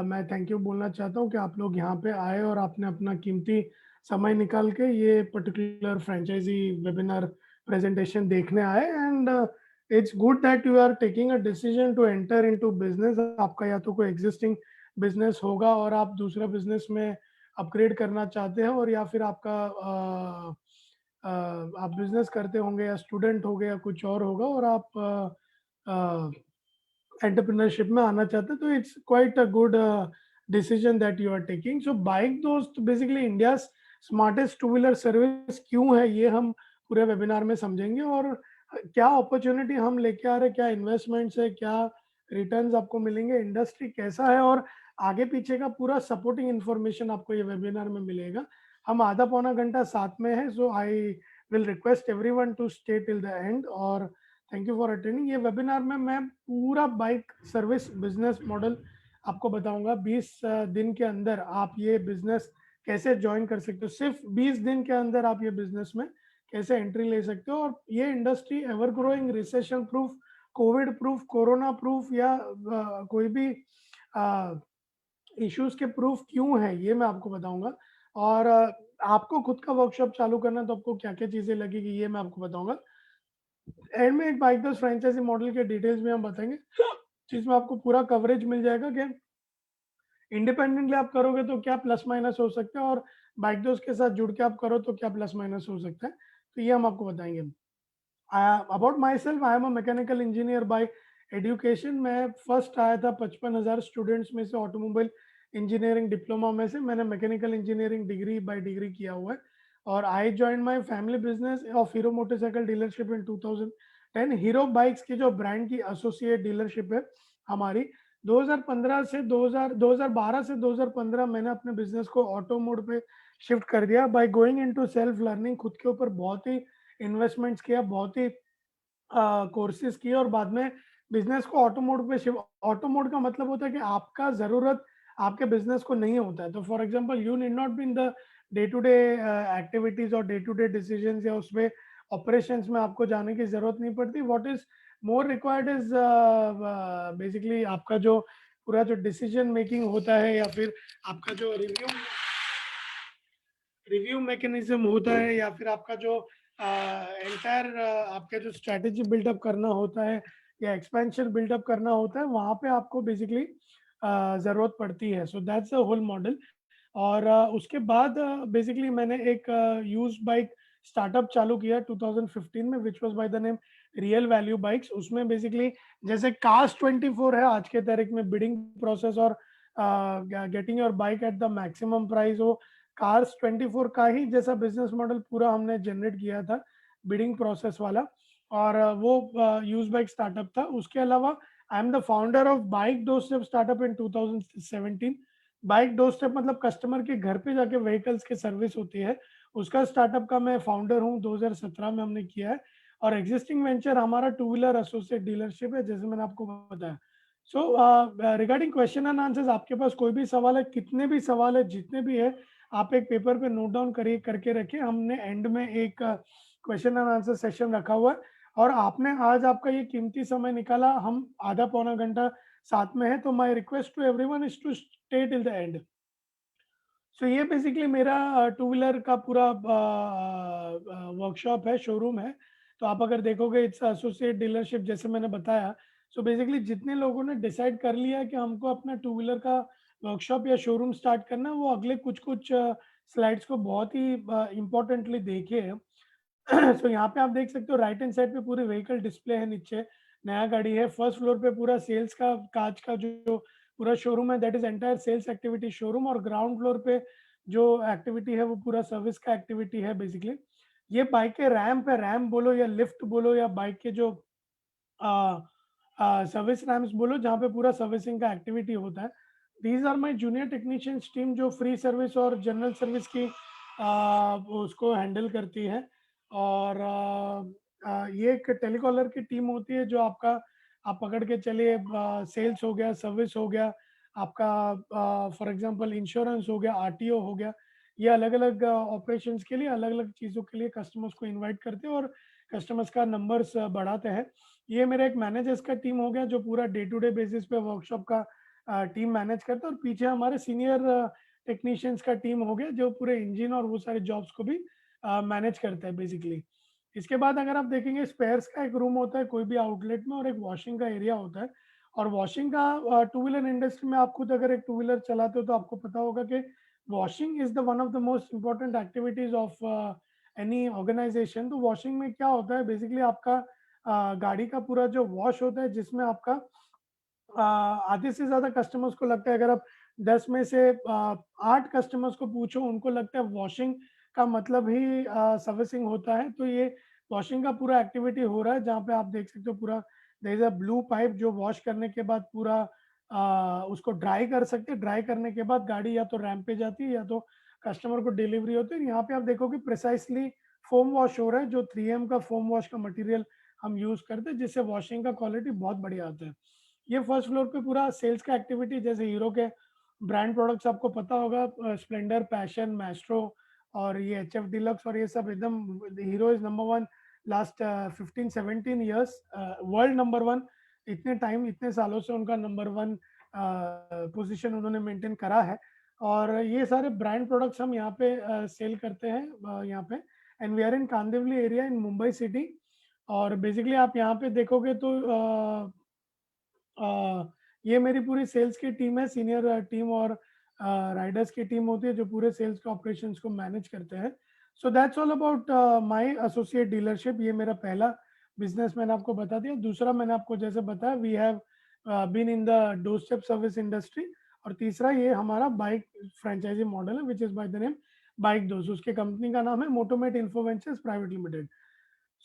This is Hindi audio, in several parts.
मैं थैंक यू बोलना चाहता हूँ कि आप लोग यहाँ पे आए और आपने अपना कीमती समय निकाल के ये पर्टिकुलर फ्रेंचाइजी वेबिनार प्रेजेंटेशन देखने आए and it's good that you are taking a decision to enter into business. आपका या तो कोई एग्जिस्टिंग बिजनेस होगा और आप दूसरा बिजनेस में अपग्रेड करना चाहते हैं, और या फिर आपका आप बिजनेस करते होंगे या स्टूडेंट हो गए या कुछ और होगा और आप एंटरप्रेन्योरशिप में आना चाहते हैं, तो it's quite a good decision that you are taking. So bike Dost basically India smartest two wheeler service क्यों है, ये हम पूरे वेबिनार में समझेंगे, और क्या अपॉर्चुनिटी हम लेके आ रहे हैं, क्या इन्वेस्टमेंट्स है, क्या रिटर्न्स आपको मिलेंगे, इंडस्ट्री कैसा है, और आगे पीछे का पूरा सपोर्टिंग इन्फॉर्मेशन आपको ये वेबिनार में मिलेगा। हम आधा पौना घंटा साथ में है, so I will request everyone to stay till the end. और थैंक यू फॉर अटेंडिंग। ये वेबिनार में मैं पूरा बाइक सर्विस बिजनेस मॉडल आपको बताऊंगा। 20 दिन के अंदर आप ये बिजनेस कैसे ज्वाइन कर सकते हो, सिर्फ 20 दिन के अंदर आप ये बिजनेस में कैसे एंट्री ले सकते हो, और ये industry ever growing, recession proof, Covid proof, corona proof, या कोई भी इश्यूज के प्रूफ क्यों है, ये मैं आपको बताऊंगा। और आपको खुद का वर्कशॉप चालू करना तो आपको क्या क्या चीजें लगेगी, ये मैं आपको बताऊंगा। एंड में एक बाइक दोस्त फ्रेंचाइजी मॉडल के डिटेल्स में हम बताएंगे, जिसमें आपको पूरा कवरेज मिल जाएगा कि इंडिपेंडेंटली आप करोगे तो क्या प्लस माइनस हो सकता है, और बाइक दोस्त के साथ जुड़ के आप करो तो क्या प्लस माइनस हो सकता है, तो ये हम आपको बताएंगे। About my self, I am a mechanical engineer by education. मैं फर्स्ट आया था 55,000 स्टूडेंट्स में से, ऑटोमोबाइल इंजीनियरिंग डिप्लोमा में से मैंने mechanical engineering degree by degree किया हुआ है। और I join my family business of hero motorcycle dealership in 2010। Hero bikes की जो ब्रांड की एसोसिएट डीलरशिप है हमारी, 2015 से 2012 से 2015 मैंने अपने बिजनेस को ऑटो मोड पे शिफ्ट कर दिया by going into self learning. खुद के ऊपर बहुत ही इन्वेस्टमेंट्स किया, बहुत ही कोर्सेज किए, और बाद में बिजनेस को ऑटो मोड पे शिफ्ट। ऑटो मोड का मतलब होता है कि आपका जरूरत आपके बिजनेस को नहीं होता है। तो for example you need not be in the day to day activities और डे टू डे डिसीजंस, या उसमें ऑपरेशंस में आपको जाने की जरूरत नहीं पड़ती। What is more required is basically आपका जो पूरा जो डिसीजन मेकिंग होता है, या फिर आपका जो रिव्यू मैकेनिज्म होता है, या फिर आपका जो एंटायर आपका जो स्ट्रेटेजी बिल्डअप करना होता है, या एक्सपेंशन बिल्डअप करना होता है, वहां पे आपको बेसिकली जरूरत पड़ती है। So that's the whole model. और उसके बाद बेसिकली मैंने एक यूज बाइक स्टार्टअप चालू किया 2015 में, which was by the name real value bikes. उसमें बेसिकली जैसे कार्स 24 है आज के तारीख में, बिडिंग प्रोसेस और getting your bike at the maximum price, हो कार्स 24 का ही जैसा बिजनेस मॉडल पूरा हमने जनरेट किया था, बिडिंग प्रोसेस वाला। और वो यूज बाइक स्टार्टअप था। उसके अलावा I am the founder of bike doorstep startup in 2017। Bike doorstep मतलब कस्टमर के घर पे जाके व्हीकल्स की सर्विस होती है, उसका स्टार्टअप का मैं फाउंडर हूँ। 2017 में हमने किया है। और एग्जिस्टिंग वेंचर हमारा टू व्हीलर एसोसिएट डीलरशिप है, जैसे मैंने आपको बताया। So regarding question and answers, आपके पास कोई भी सवाल है, कितने भी सवाल है, जितने भी है, आप एक पेपर पे नोट डाउन करिए, करके रखिए। हमने एंड में एक क्वेश्चन एंड आंसर सेशन रखा हुआ है, और आपने आज आपका ये कीमती समय निकाला, हम आधा पौना घंटा साथ में है, तो my request to everyone is to stay till the end. So ये बेसिकली मेरा टू व्हीलर का पूरा वर्कशॉप है, शोरूम है। तो आप अगर देखोगे इट्स एसोसिएट डीलरशिप, जैसे मैंने बताया। सो बेसिकली जितने लोगों ने डिसाइड कर लिया कि हमको अपना टू व्हीलर का वर्कशॉप या शोरूम स्टार्ट करना है, वो अगले कुछ कुछ स्लाइड्स को बहुत ही इंपॉर्टेंटली देखे। सो यहाँ पे आप देख सकते हो, राइट हैंड साइड पे पूरे व्हीकल डिस्प्ले है, नीचे नया गाड़ी है। फर्स्ट फ्लोर पे पूरा सेल्स का कांच का जो पूरा शोरूम है, that is entire sales activity showroom. और ग्राउंड फ्लोर पे जो एक्टिविटी है वो पूरा सर्विस का एक्टिविटी है बेसिकली। ये बाइक के रैम्प है, रैम्प बोलो या लिफ्ट बोलो, या बाइक के जो सर्विस रैम्प्स बोलो, जहाँ पे पूरा सर्विसिंग का एक्टिविटी होता है। These are my junior technicians team, जो फ्री सर्विस और जनरल सर्विस की उसको हैंडल करती है। और ये एक टेलीकॉलर की टीम होती है, जो आपका आप पकड़ के चलिए, सेल्स हो गया, सर्विस हो गया, आपका फॉर एग्जांपल इंश्योरेंस हो गया, आरटीओ हो गया। ये अलग अलग ऑपरेशंस के लिए, अलग अलग चीज़ों के लिए कस्टमर्स को इनवाइट करते हैं, और कस्टमर्स का नंबर्स बढ़ाते हैं। ये मेरा एक मैनेजर्स का टीम हो गया, जो पूरा डे टू डे बेसिस पे वर्कशॉप का टीम मैनेज करता है, और पीछे हमारे सीनियर टेक्नीशियंस का टीम हो गया जो पूरे इंजन और वो सारे जॉब्स को भी मैनेज करता है बेसिकली। इसके बाद अगर आप देखेंगे, स्पेयर्स का एक रूम होता है कोई भी आउटलेट में, और एक वॉशिंग का एरिया होता है। और वॉशिंग का टू व्हीलर इंडस्ट्री में आप खुद अगर एक टू व्हीलर चलाते हो तो आपको पता होगा कि washing is the one of the most important activities of any organisation. तो वॉशिंग में क्या होता है बेसिकली, आपका गाड़ी का पूरा जो वॉश होता है, जिसमें आपका आधे से ज्यादा कस्टमर्स को लगता है, अगर आप 10 में से 8 कस्टमर्स को पूछो, उनको लगता है वॉशिंग का मतलब ही सर्विसिंग होता है। तो ये वॉशिंग का पूरा एक्टिविटी हो रहा है, जहाँ पे आप देख सकते हो पूरा there is a blue pipe जो वॉश करने के बाद पूरा उसको ड्राई कर सकते हैं। ड्राई करने के बाद गाड़ी या तो रैंप पे जाती है या तो कस्टमर को डिलीवरी होती है। यहाँ पे आप देखोगे प्रिसाइसली फोम वॉश हो रहा है, जो 3M का फोम वॉश का मटेरियल हम यूज करते हैं, जिससे वॉशिंग का क्वालिटी बहुत बढ़िया आता है। ये फर्स्ट फ्लोर पे पूरा सेल्स का एक्टिविटी, जैसे हीरो के ब्रांड प्रोडक्ट्स आपको पता होगा, स्प्लेंडर, पैशन, मैस्ट्रो और ये HF डिलक्स, और ये सब एकदम hero is number one last 15-17 years, world number one. इतने टाइम, इतने सालों से उनका नंबर वन पोजीशन उन्होंने मेंटेन करा है। और ये सारे ब्रांड प्रोडक्ट्स हम यहाँ पे सेल करते हैं यहाँ पे। And we are in Kandivali area in Mumbai city. और बेसिकली आप यहाँ पे देखोगे तो ये मेरी पूरी सेल्स की टीम है, सीनियर टीम, और राइडर्स की टीम होती है जो पूरे सेल्स के ऑपरेशंस को मैनेज करते हैं। So that's all about my associate dealership. ये मेरा पहला बिजनेस मैंने आपको बता दिया। दूसरा मैंने आपको जैसे बताया, we have been in the doorstep service industry. और तीसरा ये हमारा बाइक फ्रेंचाइजी मॉडल है, which is by the name bike Dost. उसके कंपनी का नाम है Motomate info ventures private limited.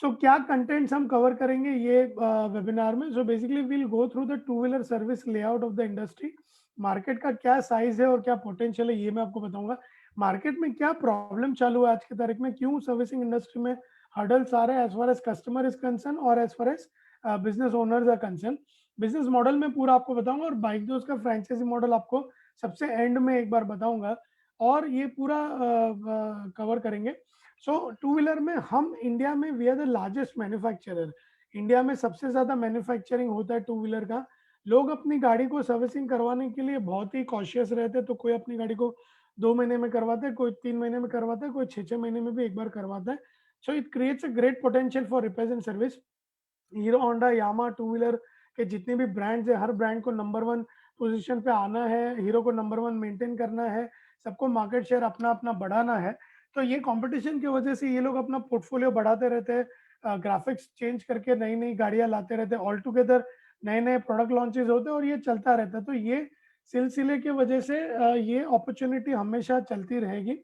So क्या कंटेंट्स हम कवर करेंगे ये वेबिनार में? So basically we'll go through the two wheeler service layout of the industry. Market का क्या साइज है और क्या पोटेंशियल है, ये मैं आपको बताऊंगा। मार्केट में क्या प्रॉब्लम चालू है आज की तारीख में, क्यों सर्विसिंग इंडस्ट्री में हर्डल्स आ रहे हैं as far as customer is concern और as far as business owners are concern. Business model में पूरा आपको बताऊंगा, और बाइक दोस्त का फ्रेंचाइजी मॉडल आपको सबसे एंड में एक बार बताऊंगा, और ये पूरा कवर करेंगे। सो टू व्हीलर में हम इंडिया में we are the largest manufacturer. India में सबसे ज्यादा मैन्युफैक्चरिंग होता है टू व्हीलर का। लोग अपनी गाड़ी को सर्विसिंग करवाने के लिए बहुत ही कॉशियस रहते हैं। तो कोई अपनी गाड़ी को 2 महीने में करवाता है, कोई 3 महीने में करवाता है, कोई 6-6 महीने में भी एक बार करवाता है। So it creates a great potential for repair and service. Hero Honda, Yamaha, two wheeler के जितने भी ब्रांड्स है, हर ब्रांड को नंबर वन पोजीशन पे आना है, हीरो को नंबर वन मेंटेन करना है, सबको मार्केट शेयर अपना अपना बढ़ाना है। तो ये कंपटीशन की वजह से ये लोग अपना पोर्टफोलियो बढ़ाते रहते हैं, ग्राफिक्स चेंज करके नई नई गाड़ियां लाते रहते हैं, ऑल टुगेदर नए नए प्रोडक्ट लॉन्चेस होते हैं, और ये चलता रहता है। तो ये सिलसिले की वजह से ये अपॉर्चुनिटी हमेशा चलती रहेगी।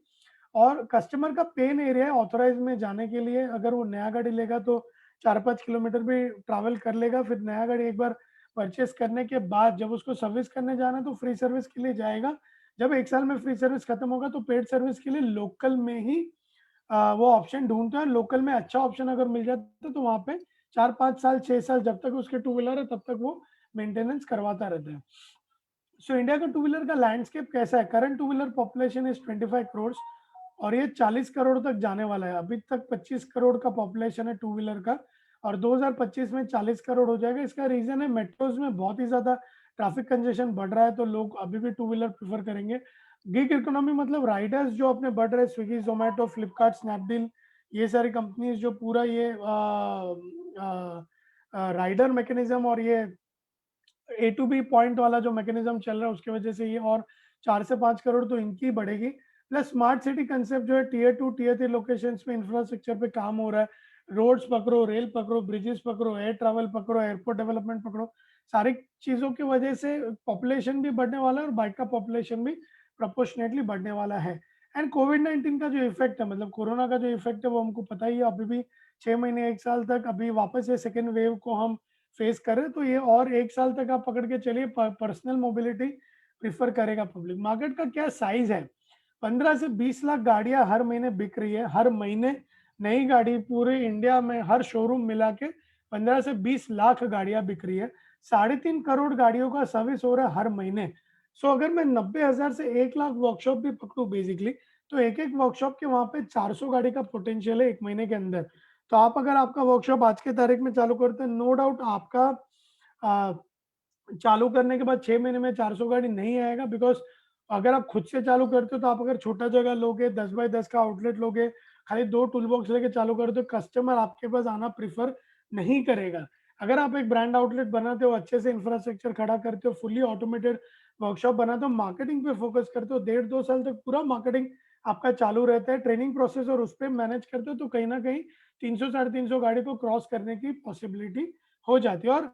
और कस्टमर का पेन एरिया है ऑथराइज में जाने के लिए। अगर वो नया गाड़ी लेगा तो 4-5 किलोमीटर भी ट्रैवल कर लेगा, फिर नया गाड़ी एक बार परचेस करने के बाद जब उसको सर्विस करने जाना है तो फ्री सर्विस के लिए जाएगा। जब 1 साल में फ्री सर्विस खत्म होगा तो पेड सर्विस के लिए लोकल में ही वो ऑप्शन ढूंढते हैं। लोकल में अच्छा ऑप्शन अगर मिल जाता है तो वहां पे 4-5 साल 6 साल जब तक उसके टू व्हीलर है तब तक वो मेंटेनेंस करवाता रहता है। सो इंडिया का टू व्हीलर का लैंडस्केप कैसा है? Current two wheeler population is 25 crore, और ये 40 करोड़ तक जाने वाला है। अभी तक 25 करोड़ का पॉपुलेशन है टू व्हीलर का, और 2025 में 40 करोड़ हो जाएगा। इसका रीजन है मेट्रोज में बहुत ही ज्यादा ट्रैफिक कंजेशन बढ़ रहा है, तो लोग अभी भी टू व्हीलर प्रेफर करेंगे। गिग इकोनॉमी मतलब राइडर्स जो अपने बढ़ रहे, स्विगी, जोमेटो, फ्लिपकार्ट, स्नैपडील, ये सारी कंपनीज जो पूरा ये राइडर मैकेनिज्म और ये A to B पॉइंट वाला जो मैकेनिज्म चल रहा है उसकी वजह से ये और 4 से 5 करोड़ तो इनकी बढ़ेगी। प्लस स्मार्ट सिटी कंसेप्ट जो है, Tier 2 Tier 3 लोकेशंस पे इंफ्रास्ट्रक्चर पे काम हो रहा है। रोड्स पकड़ो, रेल पकड़ो, ब्रिजेस पकड़ो, एयर ट्रैवल पकड़ो, एयरपोर्ट डेवलपमेंट पकड़ो, सारी चीजों की वजह से पॉपुलेशन भी बढ़ने वाला है और बाइक का पॉपुलेशन भी प्रोपोर्शनेटली बढ़ने वाला है। एंड कोविड-19 का जो इफेक्ट है, मतलब कोरोना का जो इफेक्ट है, वो हमको पता ही है। अभी भी 6 महीने 1 साल तक अभी वापस ये सेकेंड वेव को हम फेस कर रहे हैं। तो ये और 1 साल तक आप पकड़ के चलिए, पर्सनल मोबिलिटी प्रिफर करेगा पब्लिक। मार्केट का क्या साइज है? 15 से 20 लाख गाड़ियां हर महीने बिक रही है। हर महीने नई गाड़ी पूरे इंडिया में हर शोरूम मिला के 15 से 20 लाख गाड़ियां बिक रही है। 3.5 करोड़ गाड़ियों का सर्विस हो रहा है हर महीने। सो अगर मैं 90,000 से 1 लाख वर्कशॉप भी पकड़ू बेसिकली, तो एक एक वर्कशॉप के वहां पे 400 गाड़ी का पोटेंशियल है एक महीने के अंदर। तो आप अगर आपका वर्कशॉप आज के तारीख में चालू करते हैं, नो डाउट आपका चालू करने के बाद 6 महीने में 400 गाड़ी नहीं आएगा, बिकॉज़ अगर आप खुद से चालू करते हो तो आप अगर छोटा जगह लोगे, 10 बाय 10 का आउटलेट लोगे, खाली 2 टूल बॉक्स लेके चालू करते हो, कस्टमर आपके पास आना प्रेफ़र नहीं करेगा। अगर आप एक ब्रांड आउटलेट बनाते हो, अच्छे से इंफ्रास्ट्रक्चर खड़ा करते हो, फुली ऑटोमेटेड वर्कशॉप बनाते हो, मार्केटिंग पे फ़ोकस करते हो, 1.5-2 साल तक पूरा मार्केटिंग आपका चालू रहता है, ट्रेनिंग प्रोसेस और उस पे मैनेज करते हो, तो कहीं न कहीं 300 साढ़े 300 गाड़ी को क्रॉस करने की पॉसिबिलिटी हो जाती है। और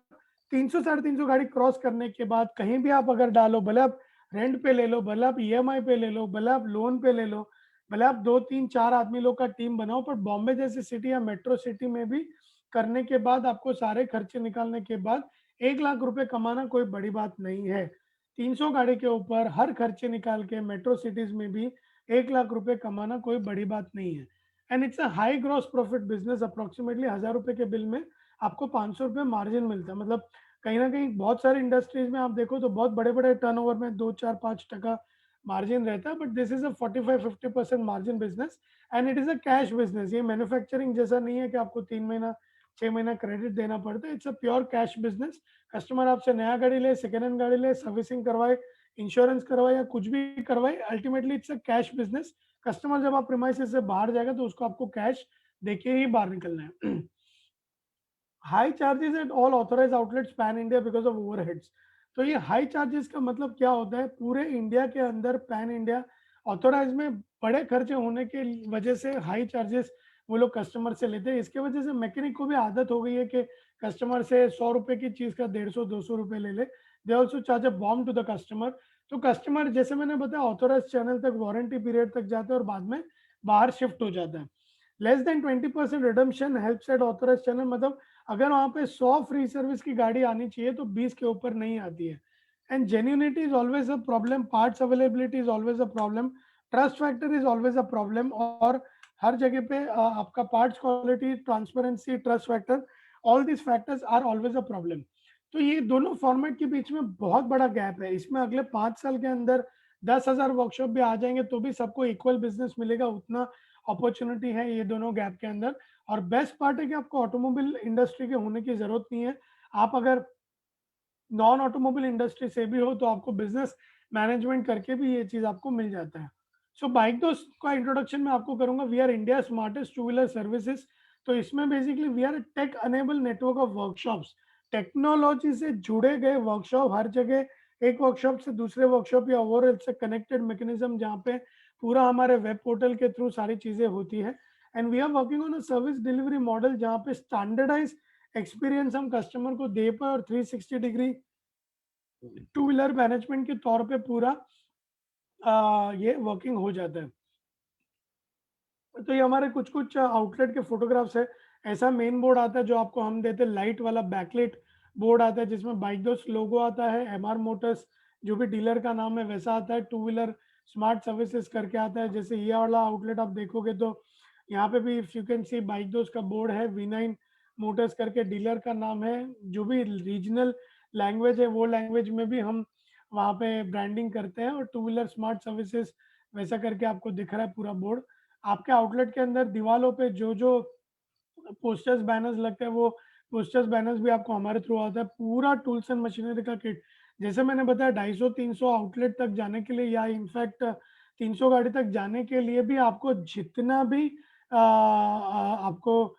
300 साढ़े 300 गाड़ी क्रॉस करने के बाद कहीं भी आप अगर डालो, भले आप रेंट पे ले लो, भले आप ईएमआई पे ले लो, भले आप लोन पे ले लो, भले आप 2 3 4 आदमी लोग का टीम बनाओ, पर बॉम्बे जैसी सिटी या मेट्रो सिटी में भी करने के बाद आपको सारे खर्चे निकालने के बाद 1 लाख रुपए कमाना कोई बड़ी बात नहीं है। 300 गाड़ी के ऊपर हर खर्चे निकाल के मेट्रो सिटीज में भी 1 लाख रुपए कमाना कोई बड़ी बात नहीं है। And it's a high gross profit business. Approximately 1000 रुपए के बिल में आपको 500 रुपए मार्जिन मिलता है। मतलब कहीं न कहीं बहुत सारी इंडस्ट्रीज़ में आप देखो तो बहुत बड़े-बड़े टर्नओवर में 2, 4, 5% मार्जिन रहता है, but this is a 45-50% margin business and it is a cash business. ये मैन्युफैक्चरिंग जैसा नहीं है कि आपको 3 महीना, 6 महीना क्रेडिट देना पड़ता है। It's a pure cash business. Customer आपसे नया गाड़ी ले, सेकंड हैंड गाड़ी ले, सर्विसिंग करवाए, इंश्योरेंस करवाए या कुछ भी करवाए, ultimately it's a cash business. Customer जब आप प्रीमाइसेस से बाहर जाएगा तो उसको आपको कैश देके ही बाहर निकलना है। High charges at all authorised outlets pan India because of overheads. तो ये हाई चार्जेस का मतलब क्या होता है? पूरे इंडिया के अंदर पैन इंडिया ऑथराइज में बड़े खर्चे होने के वजह से हाई चार्जेस वो लोग कस्टमर से लेते हैं। इसके वजह से मैकेनिक को भी आदत हो गई है कि कस्टमर से 100 रुपए की चीज का 150-200 रुपए ले ले। They also charge a bomb to the customer. तो कस्टमर जैसे मैंने बताया ऑथराइज चैनल तक वारंटी पीरियड तक जाता है और बाद में बाहर शिफ्ट हो जाता है। Less than 20% redemption help at authorise channel. मतलब अगर वहाँ पे 100 फ्री सर्विस की गाड़ी आनी चाहिए तो 20 के ऊपर नहीं आती है। And genuinity is always a problem, parts availability is always a problem, trust factor is always a problem. और हर जगह पे आपका parts quality, transparency, trust factor, all this factors are always a problem. तो ये दोनों फॉर्मेट के बीच में बहुत बड़ा गैप है। इसमें अगले 5 साल के अंदर 10,000 वर्कशॉप भी आ जाएंगे तो भी सबको इक्वल बिजनेस मिलेगा, उतना अपॉर्चुनिटी है ये दोनों गैप के अंदर। और बेस्ट पार्ट है कि आपको ऑटोमोबाइल इंडस्ट्री के होने की जरूरत नहीं है। आप अगर नॉन ऑटोमोबाइल इंडस्ट्री से भी हो तो आपको बिजनेस मैनेजमेंट करके भी ये चीज आपको मिल जाता है। सो बाइक दोस्त का इंट्रोडक्शन मैं आपको करूंगा। We are India smartest two wheeler services. तो इसमें basically we are tech enable network of workshops. Technology से जुड़े गए वर्कशॉप हर जगह, एक वर्कशॉप से दूसरे वर्कशॉप या ओवरऑल से कनेक्टेड मैकेनिज्म, जहाँ पे पूरा हमारे वेब पोर्टल के थ्रू सारी चीजें होती है। And we are working on a service delivery model जहाँ पे स्टैंडर्डाइज एक्सपीरियंस हम कस्टमर को दे पाए और 360 डिग्री टू व्हीलर मैनेजमेंट के तौर पे पूरा ये वर्किंग हो जाता है। तो ये हमारे कुछ कुछ आउटलेट के फोटोग्राफ्स है। ऐसा मेन बोर्ड आता है जो आपको हम देते हैं, लाइट वाला बैकलाइट बोर्ड आता है जिसमें बाइक दोस्त लोगो आता है, एमआर मोटर्स जो भी डीलर का नाम है वैसा आता है, टू व्हीलर स्मार्ट सर्विसेज करके आता है। जैसे ये वाला आउटलेट आप देखोगे तो यहाँ पे भी if you can see bike दोस्त का बोर्ड है, V9 मोटर्स करके डीलर का नाम है। जो भी रीजनल लैंग्वेज है वो लैंग्वेज में भी हम वहाँ पे ब्रांडिंग करते हैं। और टू व्हीलर स्मार्ट सर्विसेज वैसा करके आपको दिख रहा है पूरा बोर्ड। आपके आउटलेट के अंदर दीवालों पे जो जो पोस्टर्स बैनर्स लगते हैं वो पोस्टर्स बैनर्स भी आपको हमारे थ्रू आता है। पूरा टूल्स एंड मशीनरी का किट, जैसे मैंने बताया 250-300 आउटलेट तक जाने के लिए या इनफैक्ट 300 गाड़ी तक जाने के लिए भी आपको जितना भी आपको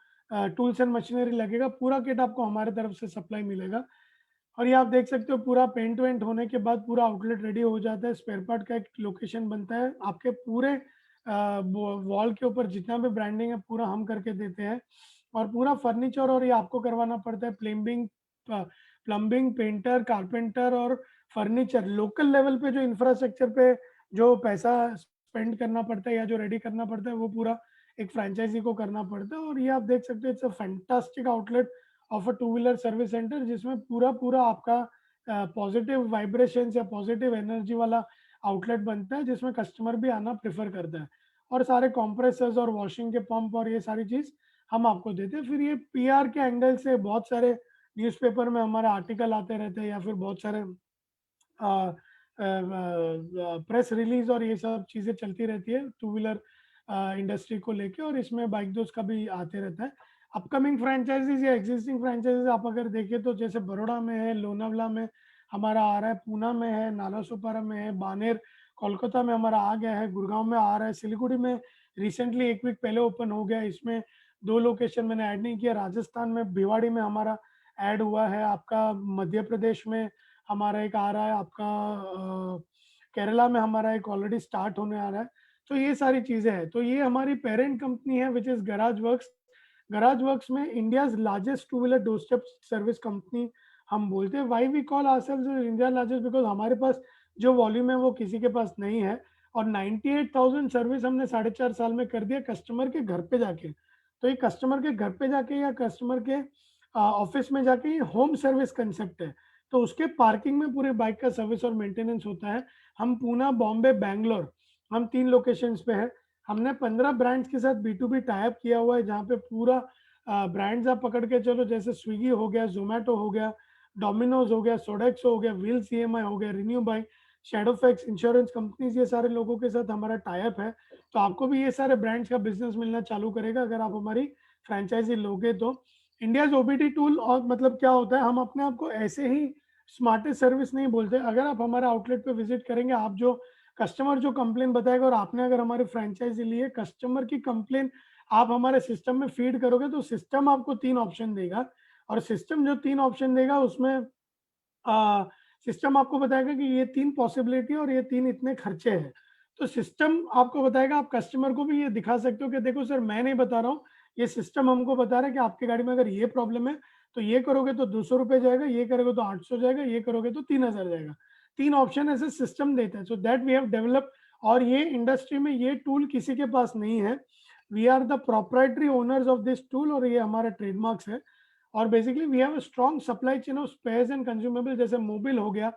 टूल्स एंड मशीनरी लगेगा पूरा किट आपको हमारे तरफ से सप्लाई मिलेगा। और ये आप देख सकते हो पूरा पेंट वेंट होने के बाद पूरा आउटलेट रेडी हो जाता है। स्पेयर पार्ट का एक लोकेशन बनता है। आपके पूरे वॉल के ऊपर जितना भी ब्रांडिंग है पूरा हम करके देते हैं। और पूरा फर्नीचर और ये आपको करवाना पड़ता है। प्लम्बिंग, पेंटर, कारपेंटर और फर्नीचर लोकल लेवल पे जो इंफ्रास्ट्रक्चर पे जो पैसा स्पेंड करना पड़ता है या जो रेडी करना पड़ता है वो पूरा एक फ्रेंचाइजी को करना पड़ता है। और ये आप देख सकते हो it's a fantastic outlet of a to wheeler service centre, जिसमें पूरा पूरा आपका पॉजिटिव वाइब्रेशन या पॉजिटिव एनर्जी वाला आउटलेट बनता है जिसमें कस्टमर भी आना प्रेफर करता है। और सारे कंप्रेसर्स और वॉशिंग के पंप और ये सारी चीज हम आपको देते हैं। फिर ये पीआर के एंगल से बहुत सारे न्यूज़पेपर में हमारे आर्टिकल आते रहते हैं या फिर बहुत सारे प्रेस रिलीज और ये सब चीजें चलती रहती है टू व्हीलर इंडस्ट्री को लेके। और इसमें बाइक दोस्त का भी आते रहता है। अपकमिंग फ्रेंचाइजीज या एग्जिस्टिंग फ्रेंचाइजीज आप अगर देखें तो जैसे बड़ौदा में है, लोनावला में हमारा आ रहा है, पूना में है, नालासोपारा में है, बानेर कोलकाता में हमारा आ गया है, गुड़गांव में आ रहा है, सिलीगुड़ी में रिसेंटली 1 वीक पहले ओपन हो गया। इसमें 2 लोकेशन मैंने ऐड नहीं किया। राजस्थान में भिवाड़ी में हमारा ऐड हुआ है। आपका मध्य प्रदेश में हमारा एक आ रहा है, आपका केरला में हमारा एक ऑलरेडी स्टार्ट होने आ रहा है। तो ये सारी चीज़ें हैं। तो ये हमारी पेरेंट कंपनी है which is garage works. Garage works में India's largest two wheeler doorstep service company हम बोलते हैं। Why we call ourselves India largest, because हमारे पास जो वॉल्यूम है वो किसी के पास नहीं है। और 98,000 सर्विस हमने 4.5 साल में कर दिया कस्टमर के घर पे जाके। तो ये कस्टमर के घर पे जाके या कस्टमर के ऑफिस में जाके ये होम सर्विस कंसेप्ट है। तो उसके पार्किंग में पूरे बाइक का सर्विस और मेंटेनेंस होता है। हम पूना, बॉम्बे, बैंगलोर, हम 3 लोकेशंस पे है। हमने 15 ब्रांड्स के साथ बी2बी टाई अप किया हुआ है, जहाँ पे पूरा ब्रांड्स आप पकड़ के चलो, जैसे स्विगी हो गया, ज़ोमैटो हो गया, डोमिनोज हो गया, सोडेक्सो हो गया, व्हील्स ईएमआई हो गया, renew bike, Shadowfax, insurance companies, ये सारे लोगों के साथ हमारा टाई अप है। तो आपको भी ये सारे ब्रांड्स का बिजनेस मिलना चालू करेगा अगर आप हमारी फ्रेंचाइजी लोगे तो। इंडियाज ओबीडी टूल, और मतलब क्या होता है, हम अपने आप को ऐसे ही स्मार्टेस्ट सर्विस नहीं बोलते। अगर आप हमारे आउटलेट पे विजिट करेंगे, आप जो कस्टमर जो कंप्लेन बताएगा और आपने अगर हमारी फ्रेंचाइजी ली है, कस्टमर की कंप्लेन आप हमारे सिस्टम में फीड करोगे तो सिस्टम आपको 3 ऑप्शन देगा। और सिस्टम जो 3 ऑप्शन देगा उसमें सिस्टम आपको बताएगा कि ये 3 पॉसिबिलिटी और ये 3 इतने खर्चे हैं। तो सिस्टम आपको बताएगा, आप कस्टमर को भी ये दिखा सकते हो कि देखो सर, मैं नहीं बता रहा हूँ, ये सिस्टम हमको बता रहा है कि आपकी गाड़ी में अगर ये प्रॉब्लम है, तो ये करोगे तो ₹200 जाएगा, ये करोगे तो 800 जाएगा, ये करोगे तो 3000 जाएगा। 3 ऑप्शन ऐसे सिस्टम देता है। So that we have developed, और ये इंडस्ट्री में ये टूल किसी के पास नहीं है। We are the proprietary owners of this tool, और ये हमारा ट्रेडमार्क्स है। और basically we have a strong supply chain of spares and consumable, जैसे मोबिल हो गया,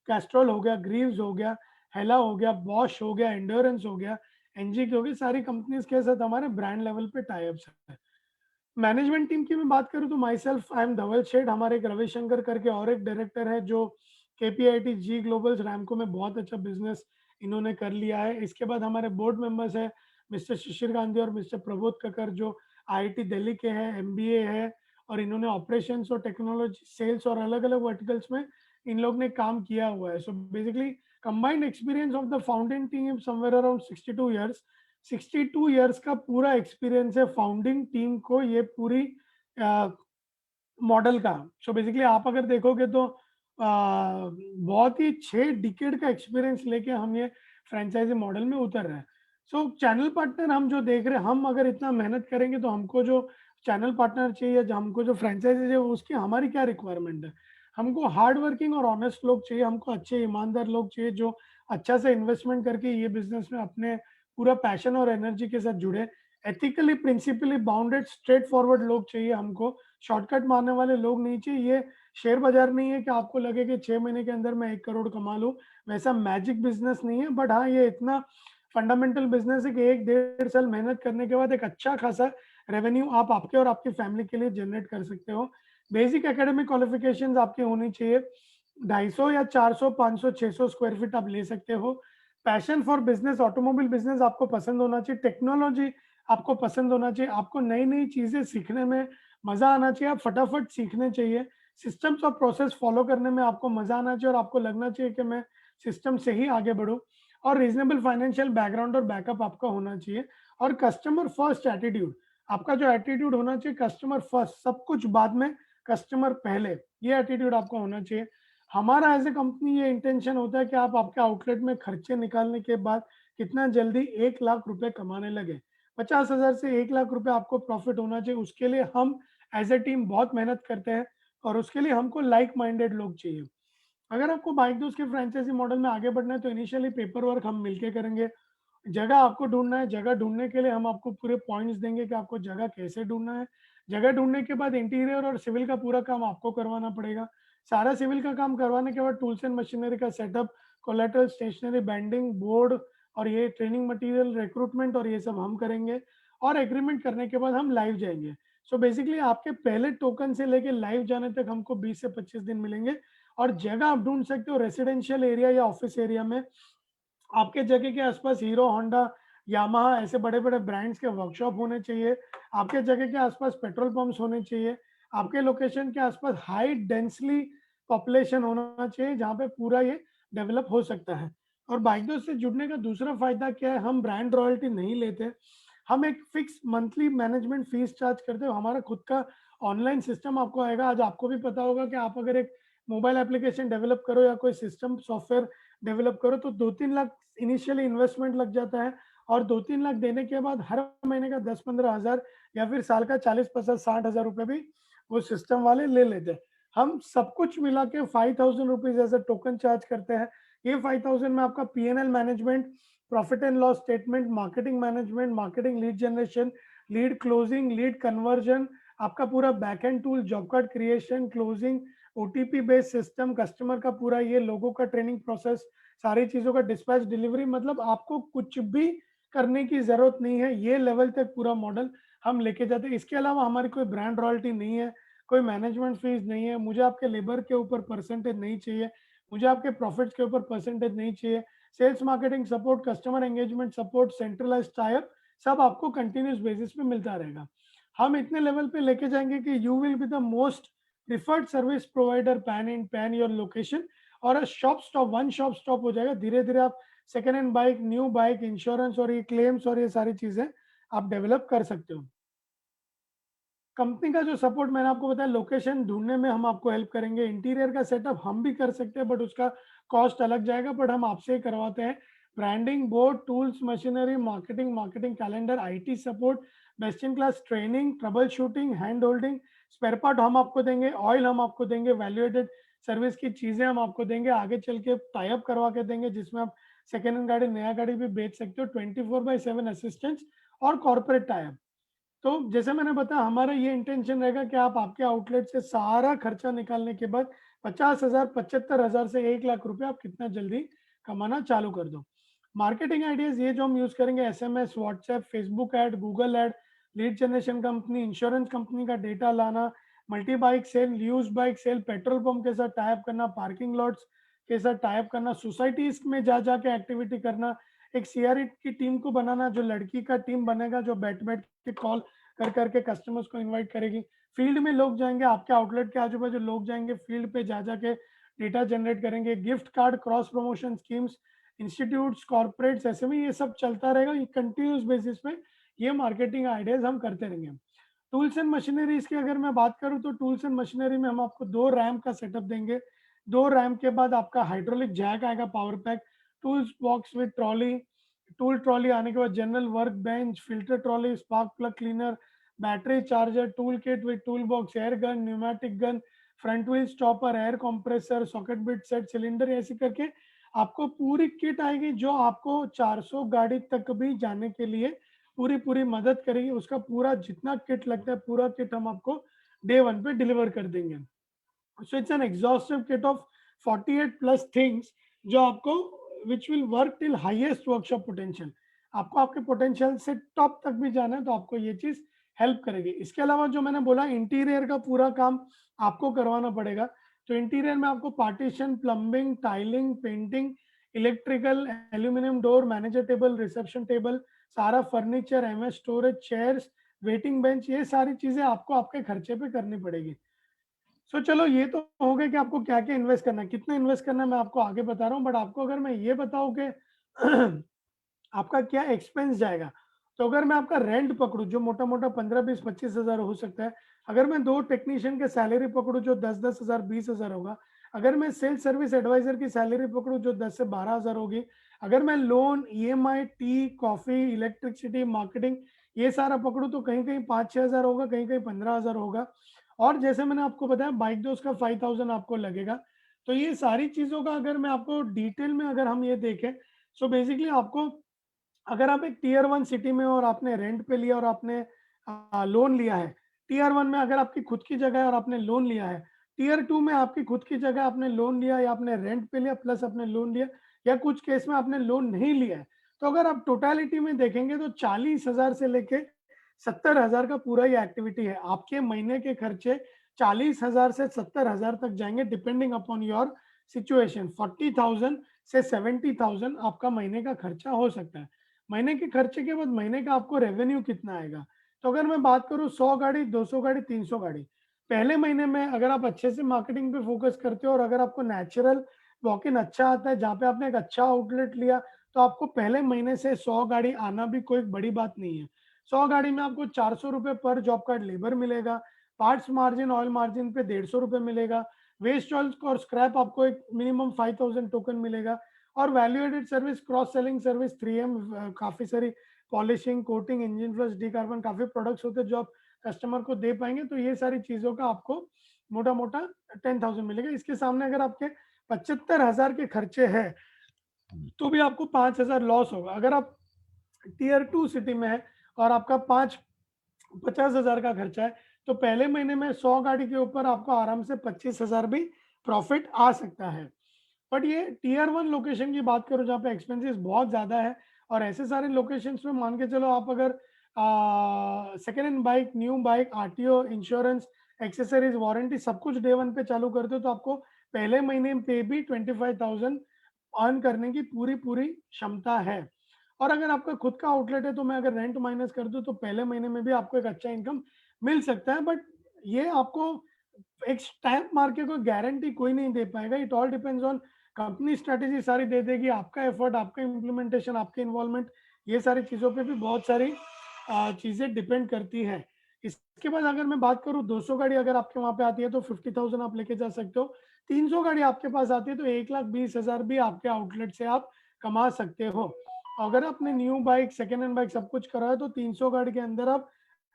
कैस्ट्रॉल हो गया, ग्रीव्स हो गया, हेला हो गया, बॉश हो गया, एंड्योरेंस हो गया, एनजी की हो गई, सारी कंपनीज के साथ हमारे ब्रांड लेवल पे टाई अप्स है। मैनेजमेंट टीम की मैं बात करूँ तो माई सेल्फ, आई एम धवल शेठ, हमारे एक रविशंकर करके और एक डायरेक्टर है जो केपीआईटी जी ग्लोबल्स रैमको में बहुत अच्छा बिजनेस इन्होंने कर लिया है। इसके बाद हमारे बोर्ड मेंबर्स है मिस्टर शिशिर गांधी और मिस्टर प्रबोध ककर, जो आईआईटी दिल्ली के हैं, एमबीए है, और इन्होंने ऑपरेशंस और टेक्नोलॉजी, सेल्स और अलग अलग वर्टिकल्स में इन लोग ने काम किया हुआ है। So basically combined experience of the founding team somewhere around 62 years. 62 years का पूरा एक्सपीरियंस है फाउंडिंग टीम को, ये पूरी मॉडल का। सो बेसिकली आप अगर देखोगे तो बहुत ही 6 डिकेड का एक्सपीरियंस लेके हम ये फ्रेंचाइजी मॉडल में उतर रहे हैं। सो चैनल पार्टनर हम जो देख रहे हैं, हम अगर इतना मेहनत करेंगे तो हमको जो चैनल पार्टनर चाहिए, जो हमको जो फ्रेंचाइजी चाहिए, उसकी हमारी क्या रिक्वायरमेंट है। हमको हार्ड वर्किंग और ऑनेस्ट लोग चाहिए, हमको अच्छे ईमानदार लोग चाहिए जो अच्छा से इन्वेस्टमेंट करके ये बिजनेस में अपने पूरा पैशन और एनर्जी के साथ जुड़े। Ethically, principally bounded, straight forward लोग चाहिए हमको। शॉर्टकट मारने वाले लोग नहीं चाहिए। ये शेयर बाजार नहीं है कि आपको लगे कि 6 महीने के अंदर मैं 1 करोड़ कमा लूँ, वैसा मैजिक बिजनेस नहीं है। बट हाँ, ये इतना फंडामेंटल बिजनेस है कि 1 डेढ़ साल मेहनत करने के बाद एक अच्छा खासा रेवेन्यू आप आपके और आपकी फैमिली के लिए जनरेट कर सकते हो। बेसिक एकेडमिक क्वालिफिकेशंस आपकी होनी चाहिए। 250 या 400, 500, 600 स्क्वायर फीट आप ले सकते हो। Passion for business, automobile business आपको पसंद होना चाहिए। टेक्नोलॉजी आपको पसंद होना चाहिए। आपको नई नई चीजें सीखने में मजा आना चाहिए। आप फटाफट सीखने चाहिए। सिस्टम्स और प्रोसेस फॉलो करने में आपको मजा आना चाहिए और आपको लगना चाहिए कि मैं सिस्टम से ही आगे बढ़ूं। और रीजनेबल फाइनेंशियल बैकग्राउंड और बैकअप आपका होना चाहिए। और कस्टमर फर्स्ट एटीट्यूड, आपका जो एटीट्यूड होना चाहिए, कस्टमर फर्स्ट, सब कुछ बाद में, कस्टमर पहले, ये एटीट्यूड आपका होना चाहिए। हमारा एज ए कंपनी ये इंटेंशन होता है कि आप आपके आउटलेट में खर्चे निकालने के बाद कितना जल्दी 1 लाख रुपए कमाने लगे। 50,000 से 1 लाख रुपए आपको प्रॉफिट होना चाहिए। उसके लिए हम एज ए टीम बहुत मेहनत करते हैं और उसके लिए हमको लाइक माइंडेड लोग चाहिए। अगर आपको बाइक दोस्त के फ्रेंचाइजी मॉडल में आगे बढ़ना है तो इनिशियली पेपर वर्क हम मिलके करेंगे। जगह आपको ढूंढना है, जगह ढूंढने के लिए हम आपको पूरे पॉइंट्स देंगे कि आपको जगह कैसे ढूंढना है। जगह ढूंढने के बाद इंटीरियर और सिविल का पूरा काम आपको करवाना पड़ेगा। सारा सिविल का काम करवाने के बाद टूल्स एंड मशीनरी का setup, collateral, stationery, banding, board और ये ट्रेनिंग मटेरियल, रिक्रूटमेंट और ये सब हम करेंगे। और एग्रीमेंट करने के बाद हम लाइव जाएंगे। सो बेसिकली आपके पहले टोकन से लेके लाइव जाने तक हमको 20 से 25 दिन मिलेंगे। और जगह आप ढूंढ सकते हो रेसिडेंशियल एरिया या ऑफिस एरिया में। आपके जगह के आसपास हीरो, होंडा, यामाहा ऐसे बड़े-बड़े ब्रांड्स के वर्कशॉप होने चाहिए। आपके जगह के आसपास पेट्रोल पंप्स होने चाहिए। आपके लोकेशन के आसपास हाई डेंसली पॉपुलेशन होना चाहिए जहाँ पे पूरा ये डेवलप हो सकता है। और बाइक दोस्त से जुड़ने का दूसरा फायदा क्या है, हम ब्रांड रॉयल्टी नहीं लेते, हम एक fix monthly management fees charge करते हो। हमारा खुद का ऑनलाइन सिस्टम आपको आएगा। आज आपको भी पता होगा कि आप अगर एक मोबाइल एप्लीकेशन डेवलप करो या कोई सिस्टम सॉफ्टवेयर डेवलप करो तो 2-3 लाख इनिशियली इन्वेस्टमेंट लग जाता है, और 2-3 लाख देने के बाद हर महीने का 10-15 हज़ार या फिर साल का 40-50-60 हज़ार रुपए भी वो सिस्टम वाले ले लेते हैं। हम सब कुछ मिला के 5000 rupees as a token charge करते हैं। ये 5000 में आपका PNL management, profit and loss statement, marketing management, marketing lead generation, lead closing, lead conversion, आपका पूरा back end tool, job card creation, closing, OTP based system, customer का पूरा ये लोगों का ट्रेनिंग प्रोसेस, सारी चीजों का डिस्पैच डिलीवरी, मतलब आपको कुछ भी करने की जरूरत नहीं है। ये लेवल तक पूरा मॉडल हम लेके जाते हैं। इसके अलावा हमारी कोई ब्रांड रॉयल्टी नहीं है, कोई मैनेजमेंट फीस नहीं है, मुझे आपके लेबर के ऊपर परसेंटेज नहीं चाहिए, मुझे आपके प्रॉफिट्स के ऊपर परसेंटेज नहीं चाहिए। Sales marketing support, customer engagement support, centralised type, सब आपको कंटिन्यूस बेसिस पे मिलता रहेगा। हम इतने लेवल पे लेके जाएंगे कि you will be the most preferred service provider pan in pan your location, और shop stop, one shop stop हो जाएगा। धीरे धीरे आप second hand bike, new bike, insurance और ये क्लेम्स और ये सारी चीजें आप डेवलप कर सकते हो। कंपनी का जो सपोर्ट मैंने आपको बताया, लोकेशन ढूंढने में हम आपको हेल्प करेंगे। इंटीरियर का सेटअप हम भी कर सकते हैं बट उसका कॉस्ट अलग जाएगा, बट हम आपसे ही करवाते हैं। Branding, board, tools, machinery, marketing calendar, IT support, best in class training, troubleshooting, hand holding, spare part हम आपको देंगे, ऑयल हम आपको देंगे, वैल्यूएटेड सर्विस की चीजें हम आपको देंगे, आगे चल के टाई अप करवा के देंगे जिसमें आप सेकेंड हैंड गाड़ी, नया गाड़ी भी बेच सकते हो। 24/7 असिस्टेंस और कॉर्पोरेट टाई अप। तो जैसे मैंने बताया, हमारा ये इंटेंशन रहेगा कि आप आपके आउटलेट से सारा खर्चा निकालने के बाद 50,000, 75,000 से 1 लाख रुपए आप कितना जल्दी कमाना चालू कर दो। मार्केटिंग आइडियाज ये जो हम यूज करेंगे, SMS, WhatsApp, Facebook ad, Google ad, lead generation company, insurance company का डेटा लाना, multi bike sale, use bike sale, petrol pump के साथ टाइप करना, पार्किंग लॉट्स के साथ टाइप करना, सोसाइटीज में जा जाके एक्टिविटी करना, एक सीआरई की टीम को बनाना जो लड़की का टीम बनेगा, जो बैठ बैठ के कॉल कर करके कस्टमर्स को इनवाइट करेगी। फील्ड में लोग जाएंगे, आपके आउटलेट के आजू बाजू लोग जाएंगे फील्ड पे, जा जाके डेटा जनरेट करेंगे। Gift card, cross promotion schemes, institutes, corporates, ऐसे में ये सब चलता रहेगा। ये कंटिन्यूस बेसिस पे ये मार्केटिंग आइडियाज हम करते रहेंगे। टूल्स एंड मशीनरीज की अगर मैं बात करूं तो टूल्स एंड मशीनरी में हम आपको 2 रैम का सेटअप देंगे। 2 रैम के बाद आपका हाइड्रोलिक जैक आएगा, power pack, tools box with trolley, tool trolley आने के बाद general work bench, filter trolley, spark plug cleaner, battery charger, tool kit with tool box, air gun, pneumatic gun, front wheel stopper, air compressor, socket bit set, cylinder, ऐसे करके आपको पूरी किट आएगी जो आपको 400 गाड़ी तक भी जाने के लिए पूरी पूरी मदद करेगी। उसका पूरा जितना किट लगता है पूरा किट हम आपको डे 1 पे डिलीवर कर देंगे। So it's an exhaustive kit of 48 plus things जो आपको which will work till highest workshop potential. आपको आपके पोटेंशियल से टॉप तक भी जाना है तो आपको ये चीज हेल्प करेगी। इसके अलावा जो मैंने बोला, इंटीरियर का पूरा काम आपको करवाना पड़ेगा। तो इंटीरियर में आपको partition, plumbing, tiling, painting, electrical, aluminium door, manager table, reception table, सारा furniture, MS storage, chairs, waiting bench, ये सारी चीजें आपको आपके खर्चे पे करनी पड़ेगी। सो चलो ये तो हो गया कि आपको क्या क्या इन्वेस्ट करना है, कितना इन्वेस्ट करना है मैं आपको आगे बता रहा हूँ। बट आपको अगर मैं ये बताऊं कि आपका क्या एक्सपेंस जाएगा, तो अगर मैं आपका रेंट पकड़ू जो मोटा मोटा 15-20-25 हज़ार हो सकता है, अगर मैं 2 टेक्नीशियन के सैलरी पकड़ू जो 10-10 हज़ार 20 हज़ार होगा, अगर मैं सेल्स सर्विस एडवाइजर की सैलरी पकड़ू जो 10 से 12 हज़ार होगी, अगर मैं loan, EMI, tea, coffee, electricity, marketing ये सारा पकड़ू तो कहीं कहीं 5-6 हज़ार होगा, कहीं कहीं 15 हज़ार होगा। और जैसे मैंने आपको बताया बाइक दोस्त का 5,000 आपको लगेगा। तो ये सारी चीजों का अगर मैं आपको डिटेल में अगर हम ये देखें, सो बेसिकली आपको, अगर आप एक टीयर 1 सिटी में हो और आपने रेंट पे लिया और आपने लोन लिया है, टीयर 1 में अगर आपकी खुद की जगह है और आपने लोन लिया है, टीयर 2 में आपकी खुद की जगह आपने लोन लिया या आपने रेंट पे लिया प्लस आपने लोन लिया, या कुछ केस में आपने लोन नहीं लिया है, तो अगर आप टोटलिटी में देखेंगे तो 40,000 से लेके 70,000 का पूरा ये एक्टिविटी है। आपके महीने के खर्चे 40,000 से 70,000 तक जाएंगे डिपेंडिंग अपॉन योर सिचुएशन। 40,000 से 70,000 आपका महीने का खर्चा हो सकता है। महीने के खर्चे के बाद महीने का आपको रेवेन्यू कितना आएगा, तो अगर मैं बात करूं 100 गाड़ी, 200 गाड़ी, 300 गाड़ी, पहले महीने में अगर आप अच्छे से मार्केटिंग पे फोकस करते हो और अगर आपको नेचुरल वॉक इन अच्छा आता है, जहाँ पे आपने एक अच्छा आउटलेट लिया, तो आपको पहले महीने से 100 गाड़ी आना भी कोई बड़ी बात नहीं है। 100 गाड़ी में आपको 400 रुपए पर जॉब कार्ड लेबर मिलेगा, पार्ट्स मार्जिन, ऑयल मार्जिन पे 150 रुपए मिलेगा, वेस्ट ऑयल और स्क्रैप आपको एक मिनिमम 5000 टोकन मिलेगा, और value added service, cross selling service, 3M, काफ़ी सारी polishing, coating, engine plus decarbon, काफ़ी प्रोडक्ट्स होते हैं जो आप कस्टमर को दे पाएंगे। तो ये सारी चीज़ों का आपको मोटा मोटा 10,000 मिलेगा। इसके सामने अगर आपके 75,000 के खर्चे हैं तो भी आपको 5,000 लॉस होगा। अगर आप टीयर 2 सिटी में है और आपका 50,000 का खर्चा है, तो पहले महीने में 100 गाड़ी के ऊपर आपको आराम से 25,000 भी प्रॉफिट आ सकता है। बट ये टीयर 1 लोकेशन की बात करो जहाँ पे एक्सपेंसेस बहुत ज़्यादा है, और ऐसे सारे लोकेशंस में मान के चलो आप अगर second hand bike, new bike, RTO, insurance, accessories, warranty सब कुछ डे 1 पे चालू करते हो, तो आपको पहले महीने पे भी 25,000 अर्न करने की पूरी पूरी क्षमता है। और अगर आपका खुद का आउटलेट है, तो मैं अगर रेंट माइनस कर दूं तो पहले महीने में भी आपको एक अच्छा इनकम मिल सकता है। बट ये आपको एक स्टैम्प मार के कोई गारंटी कोई नहीं दे पाएगा। It all depends on company, strategy सारी दे देगी, आपका एफर्ट, आपका इम्प्लीमेंटेशन, आपके इन्वॉल्वमेंट, ये सारी चीज़ों पे भी बहुत सारी चीज़ें डिपेंड करती है। इसके बाद अगर मैं बात करूँ, 200 गाड़ी अगर आपके वहाँ पे आती है तो 50,000 आप लेके जा सकते हो। 300 गाड़ी आपके पास आती है तो 1,20,000 भी आपके आउटलेट से आप कमा सकते हो। अगर आपने new bike, second hand bike सब कुछ करा है, तो 300 गाड़ी के अंदर आप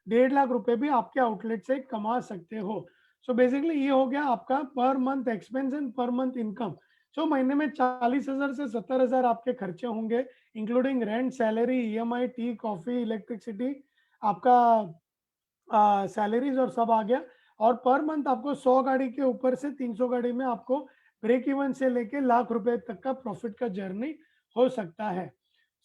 1.5 लाख रुपए भी आपके आउटलेट से कमा सकते हो। सो बेसिकली ये हो गया आपका per month expense and per month income. So महीने में 40,000 से 70,000 आपके खर्चे होंगे, including rent, salary, EMI, tea, coffee, electricity, आपका सैलरीज और सब आ गया। और पर मंथ आपको 100 गाड़ी के ऊपर से 300 गाड़ी में आपको ब्रेक इवन से लेके लाख रुपए तक का प्रॉफिट का जर्नी हो सकता है।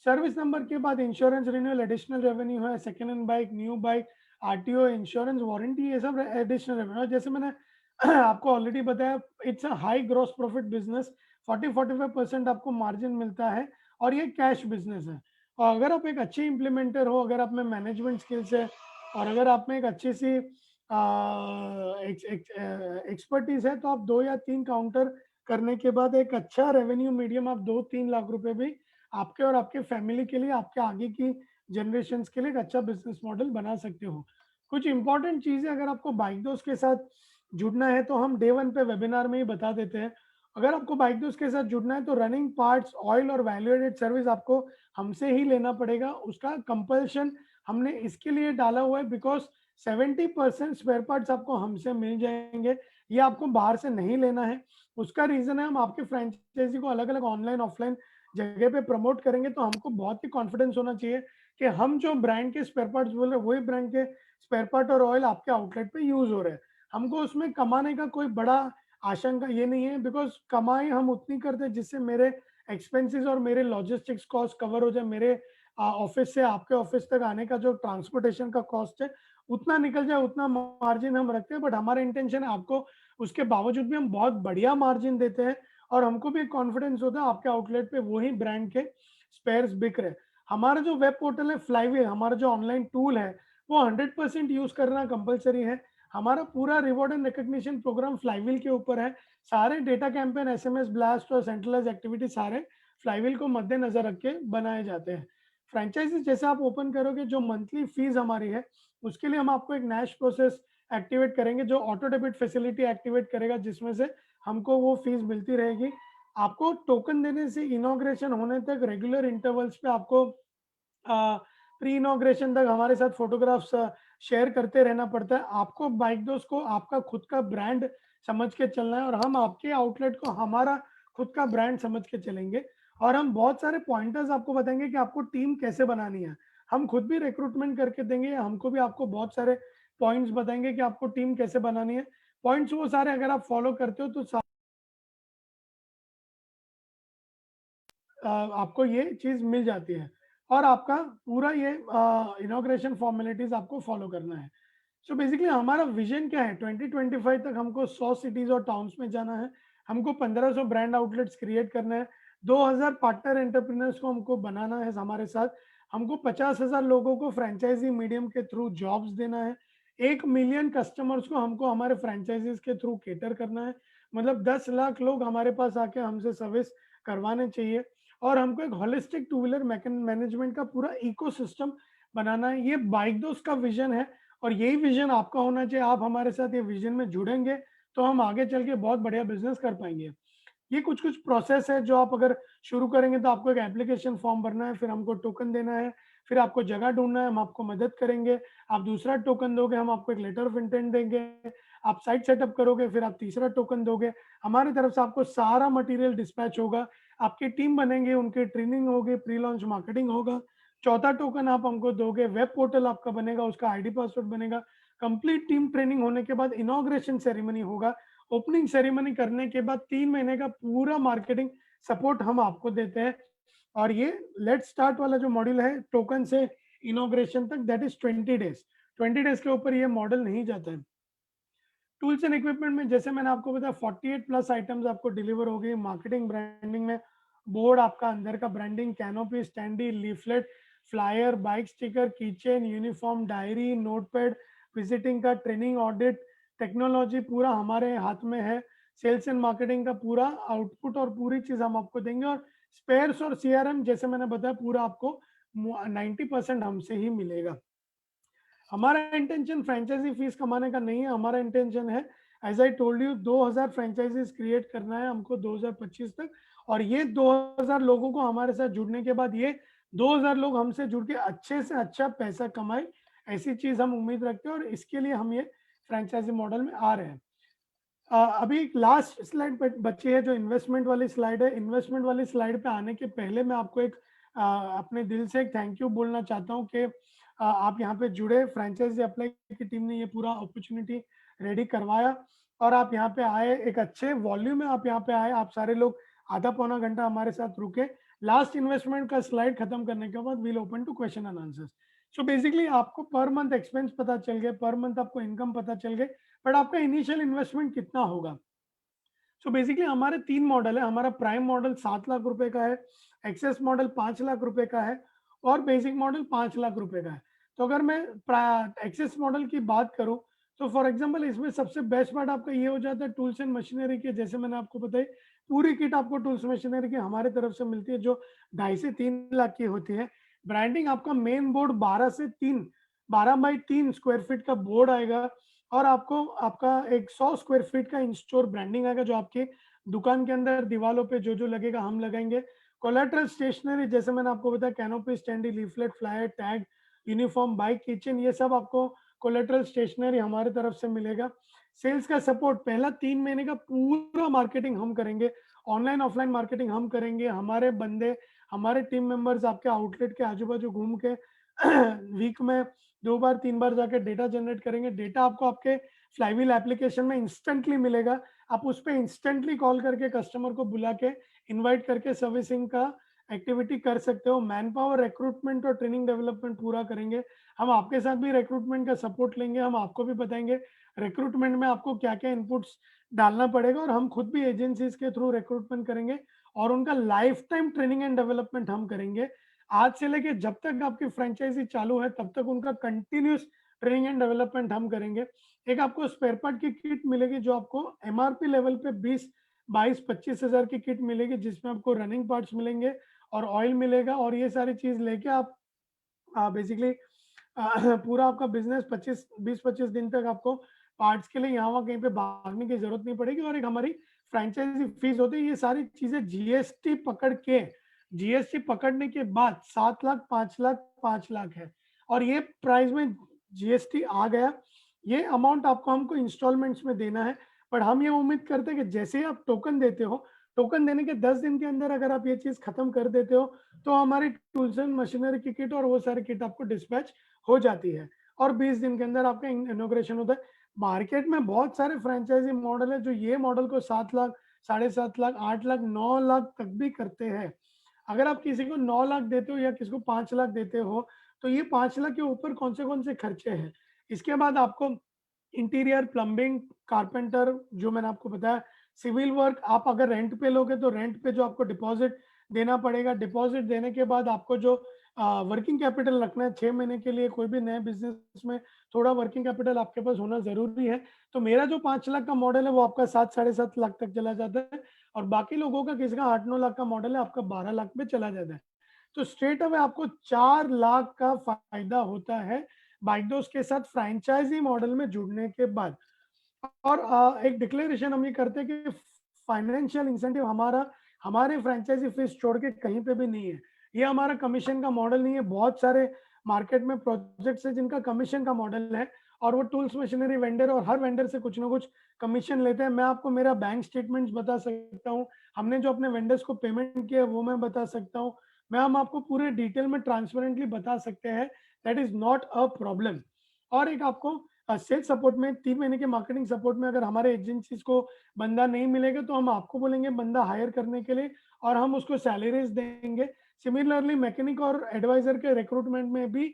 सर्विस नंबर के बाद इंश्योरेंस रिन्यूअल एडिशनल रेवेन्यू है, second hand bike, new bike, RTO, insurance, warranty, ये सब एडिशनल रेवेन्यू है। जैसे मैंने आपको ऑलरेडी बताया, it's a high gross profit business, 40-45% आपको मार्जिन मिलता है, और ये कैश बिजनेस है। और अगर आप एक अच्छे इंप्लीमेंटर हो, अगर आप में मैनेजमेंट स्किल्स है, और अगर आप में एक अच्छी सी एक्सपर्टीज है, तो आप 2 या 3 काउंटर करने के बाद एक अच्छा रेवेन्यू मीडियम आप 2-3 लाख रुपए भी आपके और आपके फैमिली के लिए, आपके आगे की जनरेशन के लिए एक अच्छा बिजनेस मॉडल बना सकते हो। कुछ इंपॉर्टेंट चीजें, अगर आपको बाइक दोस्त के साथ जुड़ना है तो हम डे 1 पे वेबिनार में ही बता देते हैं। अगर आपको बाइक दोस्त के साथ जुड़ना है तो रनिंग पार्ट्स, ऑयल और वैल्यू एडेड सर्विस आपको हमसे ही लेना पड़ेगा। उसका कंपल्शन हमने इसके लिए डाला हुआ है बिकॉज 70% स्पेयर पार्ट्स आपको हमसे मिल जाएंगे, ये आपको बाहर से नहीं लेना है। उसका रीजन है, हम आपके फ्रेंचाइजी को अलग अलग ऑनलाइन ऑफलाइन जगह पे प्रमोट करेंगे, तो हमको बहुत ही कॉन्फिडेंस होना चाहिए कि हम जो ब्रांड के स्पेयर पार्ट्स बोल रहे हैं वही ब्रांड के स्पेयर पार्ट और ऑयल आपके आउटलेट पे यूज हो रहे हैं। हमको उसमें कमाने का कोई बड़ा आशंका ये नहीं है, बिकॉज कमाई हम उतनी करते हैं जिससे मेरे एक्सपेंसेस और मेरे लॉजिस्टिक्स कॉस्ट कवर हो जाए। मेरे ऑफिस से आपके ऑफिस तक आने का जो ट्रांसपोर्टेशन का कॉस्ट है उतना निकल जाए, उतना मार्जिन हम रखते हैं। बट हमारा इंटेंशन है आपको उसके बावजूद भी हम बहुत बढ़िया मार्जिन देते हैं, और हमको भी कॉन्फिडेंस होता है आपके आउटलेट पे वही ब्रांड के स्पेयर्स बिक रहे। हमारा जो वेब पोर्टल है फ्लाईव्हील, हमारा जो ऑनलाइन टूल है, वो 100% यूज करना कंपलसरी है। हमारा पूरा reward and recognition programme flywheel के ऊपर है। सारे डेटा कैंपेन, एसएमएस ब्लास्ट और सेंट्रलाइज एक्टिविटी सारे फ्लाईव्हील को मद्देनजर रख के बनाए जाते हैं। फ्रेंचाइजी जैसे आप ओपन करोगे, जो मंथली फीस हमारी है उसके लिए हम आपको एक नैश प्रोसेस एक्टिवेट करेंगे, जो ऑटो डेबिट फैसिलिटी एक्टिवेट करेगा, जिसमें से हमको वो फीस मिलती रहेगी। आपको टोकन देने से इनॉग्रेशन होने तक रेगुलर इंटरवल्स पे आपको प्री इनॉग्रेशन तक हमारे साथ फोटोग्राफ्स शेयर करते रहना पड़ता है। आपको बाइक दोस्त को आपका खुद का ब्रांड समझ के चलना है, और हम आपके आउटलेट को हमारा खुद का ब्रांड समझ के चलेंगे। और हम बहुत सारे पॉइंटर्स आपको बताएंगे कि आपको टीम कैसे बनानी है। हम खुद भी रिक्रूटमेंट करके देंगे, हमको भी आपको बहुत सारे पॉइंट्स बताएंगे कि आपको टीम कैसे बनानी है। पॉइंट्स वो सारे अगर आप फॉलो करते हो तो आपको ये चीज मिल जाती है, और आपका पूरा ये इनॉग्रेशन फॉर्मेलिटीज आपको फॉलो करना है। सो बेसिकली हमारा विजन क्या है, 2025 तक हमको 100 सिटीज और टाउन्स में जाना है। हमको 1500 ब्रांड आउटलेट्स क्रिएट करना है। 2000 पार्टनर एंटरप्रेन्योर्स को हमको बनाना है हमारे साथ। हमको 50,000 लोगों को फ्रेंचाइजी मीडियम के थ्रू जॉब्स देना है। 1 मिलियन कस्टमर्स को हमको हमारे फ्रेंचाइजीज के थ्रू केटर करना है। मतलब 10 लाख लोग हमारे पास आके हमसे सर्विस करवाने चाहिए और हमको एक होलिस्टिक टू व्हीलर मैनेजमेंट का पूरा इकोसिस्टम बनाना है। ये बाइक दोस्त का विजन है और यही विजन आपका होना चाहिए। आप हमारे साथ ये विजन में जुड़ेंगे तो हम आगे चल के बहुत बढ़िया बिजनेस कर पाएंगे। ये कुछ कुछ प्रोसेस है जो आप अगर शुरू करेंगे तो आपको एक एप्लीकेशन फॉर्म भरना है, फिर हमको टोकन देना है, फिर आपको जगह ढूंढना है, हम आपको मदद करेंगे। आप दूसरा टोकन दोगे, हम आपको एक लेटर ऑफ इंटेंट देंगे। आप साइट सेटअप करोगे, फिर आप तीसरा टोकन दोगे। हमारी तरफ से आपको सारा मटेरियल डिस्पैच होगा, आपकी टीम बनेंगे, उनकी ट्रेनिंग होगी, प्री लॉन्च मार्केटिंग होगा। चौथा टोकन आप हमको दोगे, वेब पोर्टल आपका बनेगा, उसका आईडी पासवर्ड बनेगा। कंप्लीट टीम ट्रेनिंग होने के बाद इनॉग्रेशन सेरेमनी होगा। ओपनिंग सेरेमनी करने के बाद 3 महीने का पूरा मार्केटिंग सपोर्ट हम आपको देते हैं। और ये लेट स्टार्ट वाला जो मॉड्यूल है टोकन से इनॉग्रेशन तक, दैट इज 20 डेज। 20 डेज के ऊपर ये मॉडल नहीं जाता है। टूल्स एंड इक्विपमेंट में जैसे मैंने आपको बताया 48 प्लस आइटम्स आपको डिलीवर हो गई। मार्केटिंग ब्रांडिंग में बोर्ड, आपका अंदर का branding, canopy, standee, leaflet, flyer, bike sticker, keychain, uniform, diary, notepad, visiting का, ट्रेनिंग, ऑडिट, टेक्नोलॉजी पूरा हमारे हाथ में है। सेल्स एंड मार्केटिंग का पूरा आउटपुट और पूरी चीज हम आपको देंगे। और स्पेयर्स और सीआरएम जैसे मैंने बताया पूरा आपको 90% हमसे ही मिलेगा। हमारा इंटेंशन फ्रेंचाइजी फीस कमाने का नहीं है। हमारा इंटेंशन है, as I told you, 2000 franchisees create करना है हमको 2025 तक। और ये 2000 लोगों को हमारे साथ जुड़ने के बाद ये 2000 लोग हमसे जुड़ के अच्छे से अच्छा पैसा कमाए, ऐसी चीज हम उम्मीद रखते हैं। और इसके लिए हम ये फ्रेंचाइजी मॉडल में आ रहे हैं। अभी लास्ट स्लाइड बची है जो इन्वेस्टमेंट वाली स्लाइड है। इन्वेस्टमेंट वाली स्लाइड पे आने के पहले मैं आपको एक अपने दिल से एक थैंक यू बोलना चाहता हूँ कि आप यहाँ पे जुड़े। फ्रेंचाइजी अप्लाई की टीम ने ये पूरा अपॉर्चुनिटी रेडी करवाया और आप यहाँ पे आए, एक अच्छे वॉल्यूम में आप यहाँ पे आए। आप सारे लोग आधा पौना घंटा हमारे साथ रुके। लास्ट इन्वेस्टमेंट का स्लाइड खत्म करने के बाद we'll open to question and answers. So basically आपको पर मंथ एक्सपेंस पता चल गए, पर मंथ आपको इनकम पता चल गए, बट आपका इनिशियल इन्वेस्टमेंट कितना होगा। सो बेसिकली हमारे 3 मॉडल है। हमारा प्राइम मॉडल 7 लाख रुपए का है, एक्सेस मॉडल 5 लाख रुपए का है और बेसिक मॉडल 5 लाख रुपए का है। तो अगर मैं एक्सेस मॉडल की बात करूं तो फॉर एग्जांपल इसमें सबसे बेस्ट पार्ट आपका ये हो जाता है टूल्स एंड मशीनरी के। जैसे मैंने आपको बताई पूरी किट आपको टूल्स मशीनरी की हमारे तरफ से मिलती है जो 2.5 से 3 लाख की होती है। ब्रांडिंग आपका main board 12 by 3 square feet का बोर्ड आएगा और आपको आपका एक 100 स्क्वायर फीट का इन स्टोर ब्रांडिंग आएगा जो आपके दुकान के अंदर दीवारों पे जो जो लगेगा हम लगाएंगे। कोलेट्रल स्टेशनरी जैसे मैंने आपको बताया, canopy, standee, leaflet, flyer, tag, uniform, bike, keychain, ये सब आपको कोलेट्रल स्टेशनरी हमारे तरफ से मिलेगा। सेल्स का सपोर्ट पहला 3 महीने का पूरा मार्केटिंग हम करेंगे, ऑनलाइन ऑफलाइन मार्केटिंग हम करेंगे। हमारे बंदे, हमारे टीम मेंबर्स आपके आउटलेट के आजू बाजू घूम के वीक में 2 बार 3 बार जाकर डेटा जनरेट करेंगे। डेटा आपको आपके फ्लाईव्हील एप्लीकेशन में इंस्टेंटली मिलेगा। आप उस पर इंस्टेंटली कॉल करके कस्टमर को बुला के इनवाइट करके सर्विसिंग का एक्टिविटी कर सकते हो। मैन पावर, रिक्रूटमेंट और ट्रेनिंग डेवलपमेंट पूरा करेंगे। हम आपके साथ भी रिक्रूटमेंट का सपोर्ट लेंगे। हम आपको भी बताएंगे रिक्रूटमेंट में आपको क्या क्या इनपुट्स डालना पड़ेगा और हम खुद भी एजेंसीज के थ्रू रिक्रूटमेंट करेंगे और उनका life time training and development हम करेंगे। आज से लेके जब तक आपकी फ्रेंचाइजी चालू है तब तक उनका कंटिन्यूस ट्रेनिंग एंड डेवलपमेंट हम करेंगे। एक आपको स्पेयर पार्ट की किट मिलेगी जो आपको एमआरपी लेवल पे 20, 22, 25 हजार की किट मिलेगी जिसमें आपको रनिंग पार्ट्स मिलेंगे और ऑयल मिलेगा। और ये सारी चीज लेके आप बेसिकली पूरा आपका बिजनेस 25 दिन तक आपको पार्ट्स के लिए यहाँ वहाँ कहीं पे भागने की जरूरत नहीं पड़ेगी। और एक हमारी फ्रेंचाइजी फीस होती है। ये सारी चीजें जीएसटी पकड़ के, जीएसटी पकड़ने के बाद 7 लाख, 5 लाख, 5 लाख है। और ये प्राइस में जीएसटी आ गया, ये अमाउंट आपको हमको इंस्टॉलमेंट्स में देना है। पर हम ये उम्मीद करते हैं कि जैसे ही आप टोकन देते हो, टोकन देने के 10 दिन के अंदर अगर आप ये चीज खत्म कर देते हो तो हमारी टूल्स एंड मशीनरी की किट और वो सारी किट आपको डिस्पैच हो जाती है और 20 दिन के अंदर आपका इनोग्रेशन होता है। मार्केट में बहुत सारे फ्रेंचाइजी मॉडल है जो ये मॉडल को 7 लाख, 7.5 लाख, 8 लाख, 9 लाख तक भी करते हैं। अगर आप किसी को 9 लाख देते हो या किसी को 5 लाख देते हो तो ये 5 लाख के ऊपर कौन से खर्चे हैं। इसके बाद आपको इंटीरियर, प्लम्बिंग, कारपेंटर, जो मैंने आपको बताया, सिविल वर्क, आप अगर रेंट पे लोगे तो रेंट पे जो आपको डिपॉजिट देना पड़ेगा। डिपॉजिट देने के बाद आपको जो वर्किंग कैपिटल रखना है 6 महीने के लिए, कोई भी नए बिज़नेस में थोड़ा वर्किंग कैपिटल आपके पास होना ज़रूरी है। तो मेरा जो 5 लाख का मॉडल है वो आपका 7 साढ़े 7 लाख तक चला जाता है और बाकी लोगों का किसी का 8-9 लाख का मॉडल है, आपका 12 लाख में चला जाता है। तो स्ट्रेट अवे आपको 4 लाख का फ़ायदा होता है बाइकदोस्त के साथ फ्रैंचाइज़ी मॉडल में जुड़ने के बाद। और एक डिक्लेरेशन हम ये करते हैं कि फाइनेंशियल इंसेंटिव हमारा हमारे फ्रैंचाइजी फीस छोड़ के कहीं पे भी नहीं है। ये हमारा कमीशन का मॉडल नहीं है। बहुत सारे मार्केट में प्रोजेक्ट्स हैं जिनका कमीशन का मॉडल है और वो टूल्स मशीनरी वेंडर और हर वेंडर से कुछ ना कुछ कमीशन लेते हैं। मैं आपको मेरा बैंक स्टेटमेंट्स बता सकता हूँ। हमने जो अपने वेंडर्स को पेमेंट किया है वो मैं बता सकता हूँ। हम आपको पूरे डिटेल में ट्रांसपेरेंटली बता सकते हैं। That is not a problem. और एक आपको सेल्स सपोर्ट में 3 महीने के मार्केटिंग सपोर्ट में अगर हमारे एजेंसीज को बंदा नहीं मिलेगा तो हम आपको बोलेंगे बंदा हायर करने के लिए और हम उसको सैलरीज देंगे। सिमिलरली मैकेनिक और एडवाइजर के रिक्रूटमेंट में भी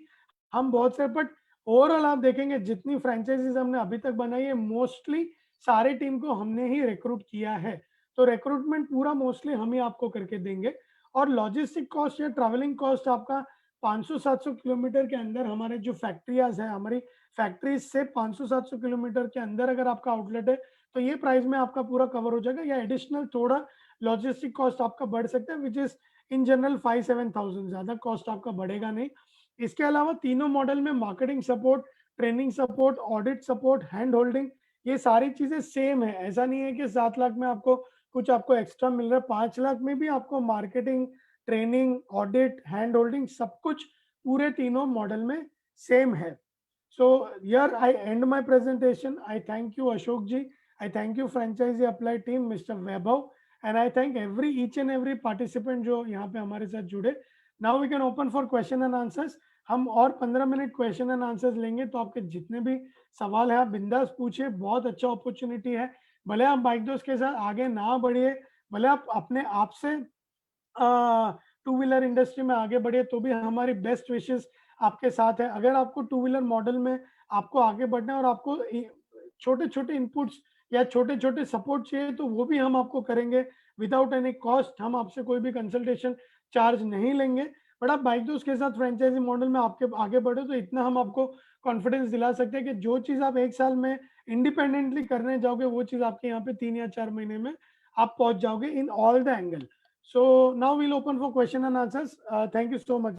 हम बहुत से, बट ओवरऑल आप देखेंगे जितनी फ्रेंचाइजीज हमने अभी तक बनाई है मोस्टली सारे टीम को हमने ही रिक्रूट किया है। तो रिक्रूटमेंट पूरा मोस्टली हम ही आपको करके देंगे। और लॉजिस्टिक कॉस्ट या ट्रैवलिंग कॉस्ट आपका 500-700 किलोमीटर के अंदर हमारे जो फैक्ट्रियाज है, हमारी फैक्ट्री से 500-700 किलोमीटर के अंदर अगर आपका आउटलेट है तो ये प्राइस में आपका पूरा कवर हो जाएगा। या एडिशनल थोड़ा लॉजिस्टिक कॉस्ट आपका बढ़ सकता है विच इज इन जनरल 5-7,000, ज्यादा कॉस्ट आपका बढ़ेगा नहीं। इसके अलावा तीनों मॉडल में marketing support, training support, audit support, hand holding, ये सारी चीजें सेम है। ऐसा नहीं है कि 7 लाख में आपको कुछ आपको एक्स्ट्रा मिल रहा है। 5 लाख में भी आपको marketing, training, audit, hand holding सब कुछ पूरे तीनों मॉडल में सेम है। So here I end my presentation. I thank you Ashok ji. I thank you franchisee apply team Mr. Vaibhav, and I thank each and every participant जो यहाँ पे हमारे साथ जुड़े। Now we can open for question and answers. हम और 15 मिनट क्वेश्चन एंड आंसर्स लेंगे तो आपके जितने भी सवाल है आप बिंदास पूछिए। बहुत अच्छा अपॉर्चुनिटी है। भले आप बाइक दोस्त के साथ आगे ना बढ़िए, भले आप अपने आप से टू व्हीलर इंडस्ट्री में आगे बढ़े तो भी हमारी बेस्ट विशेस आपके साथ है। अगर आपको टू व्हीलर मॉडल में आपको आगे बढ़ना है और आपको छोटे छोटे इनपुट्स या छोटे छोटे सपोर्ट चाहिए तो वो भी हम आपको करेंगे विदाउट एनी कॉस्ट। हम आपसे कोई भी कंसल्टेशन चार्ज नहीं लेंगे। बट आप बाइक दोस्त के साथ फ्रेंचाइजी मॉडल में आपके आगे बढ़े तो इतना हम आपको कॉन्फिडेंस दिला सकते हैं कि जो चीज़ आप 1 साल में इंडिपेंडेंटली करने जाओगे वो चीज़ आपके यहाँ पे 3 या 4 महीने में आप पहुंच जाओगे in all the angle. So now we'll open for question and answers. Thank you so much.